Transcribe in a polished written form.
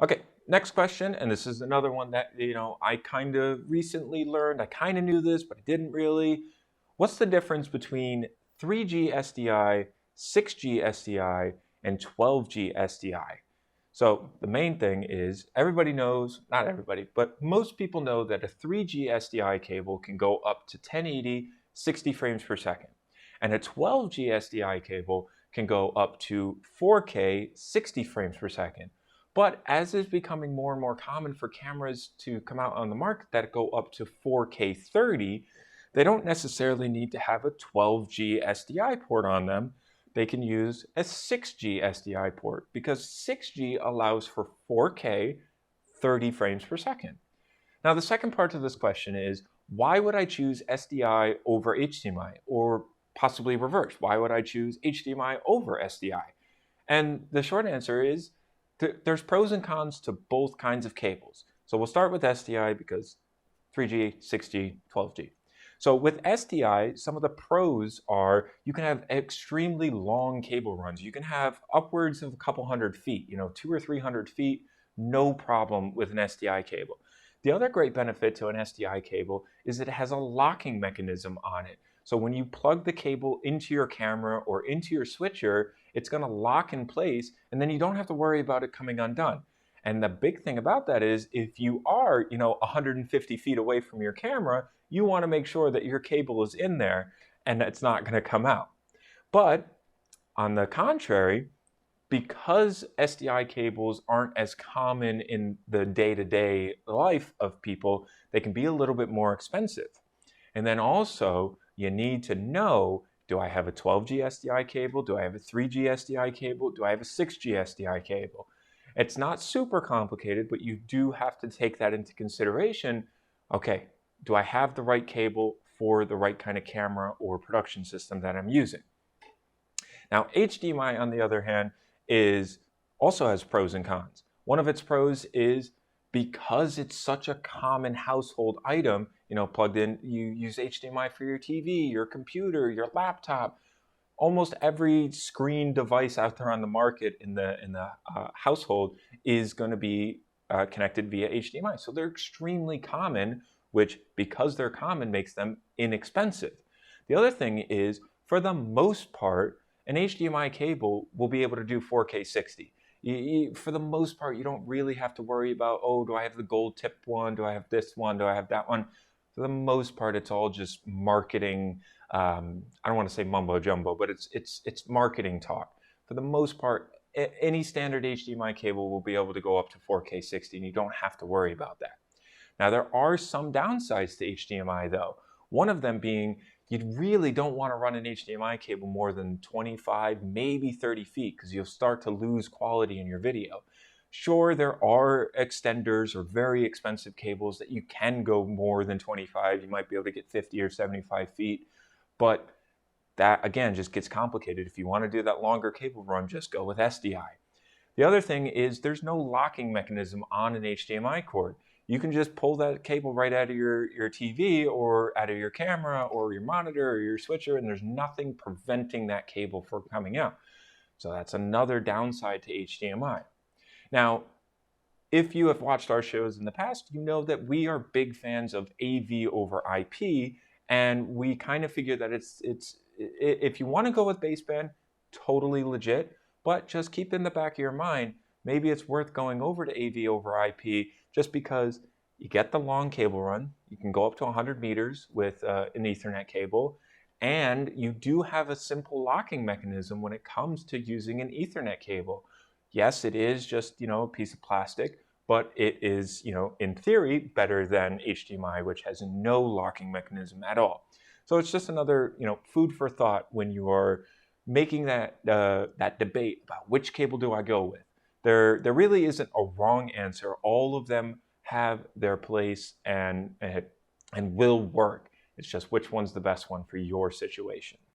Okay, next question, and this is another one that, I kind of recently learned. I kind of knew this, but I didn't really. What's the difference between 3G SDI, 6G SDI, and 12G SDI? So the main thing is everybody knows, not everybody, but most people know that a 3G SDI cable can go up to 1080, 60 frames per second. And a 12G SDI cable can go up to 4K, 60 frames per second. But as is becoming more and more common for cameras to come out on the market that go up to 4K 30, they don't necessarily need to have a 12G SDI port on them. They can use a 6G SDI port because 6G allows for 4K 30 frames per second. Now, the second part to this question is, why would I choose SDI over HDMI, or possibly reverse? Why would I choose HDMI over SDI? And the short answer is there's pros and cons to both kinds of cables. So we'll start with SDI because 3G, 6G, 12G. So with SDI, some of the pros are you can have extremely long cable runs. You can have upwards of a couple hundred feet, 200 or 300 feet, no problem with an SDI cable. The other great benefit to an SDI cable is that it has a locking mechanism on it. So when you plug the cable into your camera or into your switcher, it's going to lock in place, and then you don't have to worry about it coming undone. And the big thing about that is if you are, 150 feet away from your camera, you want to make sure that your cable is in there and it's not going to come out. But on the contrary, because SDI cables aren't as common in the day-to-day life of people, they can be a little bit more expensive. And then also, you need to know, do I have a 12G SDI cable? Do I have a 3G SDI cable? Do I have a 6G SDI cable? It's not super complicated, but you do have to take that into consideration. Okay, do I have the right cable for the right kind of camera or production system that I'm using? Now, HDMI, on the other hand, also has pros and cons. One of its pros is because it's such a common household item, plugged in, you use HDMI for your TV, your computer, your laptop. Almost every screen device out there on the market in the household is going to be connected via HDMI. So they're extremely common, which, because they're common, makes them inexpensive. The other thing is, for the most part, an HDMI cable will be able to do 4K 60. For the most part, you don't really have to worry about, oh, do I have the gold tipped one? Do I have this one? Do I have that one? For the most part, it's all just marketing. I don't want to say mumbo jumbo, but it's marketing talk. For the most part, any standard HDMI cable will be able to go up to 4K 60, and you don't have to worry about that. Now, there are some downsides to HDMI, though. One of them being you really don't want to run an HDMI cable more than 25, maybe 30 feet, because you'll start to lose quality in your video. Sure, there are extenders or very expensive cables that you can go more than 25. You might be able to get 50 or 75 feet, but that, again, just gets complicated. If you want to do that longer cable run, just go with SDI. The other thing is there's no locking mechanism on an HDMI cord. You can just pull that cable right out of your TV or out of your camera or your monitor or your switcher, and there's nothing preventing that cable from coming out. So that's another downside to HDMI. Now, if you have watched our shows in the past, you know that we are big fans of AV over IP, and we kind of figure that if you want to go with baseband, totally legit, but just keep in the back of your mind, maybe it's worth going over to AV over IP just because you get the long cable run, you can go up to 100 meters with an Ethernet cable, and you do have a simple locking mechanism when it comes to using an Ethernet cable. Yes, it is just, a piece of plastic, but it is, in theory, better than HDMI, which has no locking mechanism at all. So it's just another, food for thought when you are making that debate about which cable do I go with. There really isn't a wrong answer. All of them have their place and will work. It's just which one's the best one for your situation.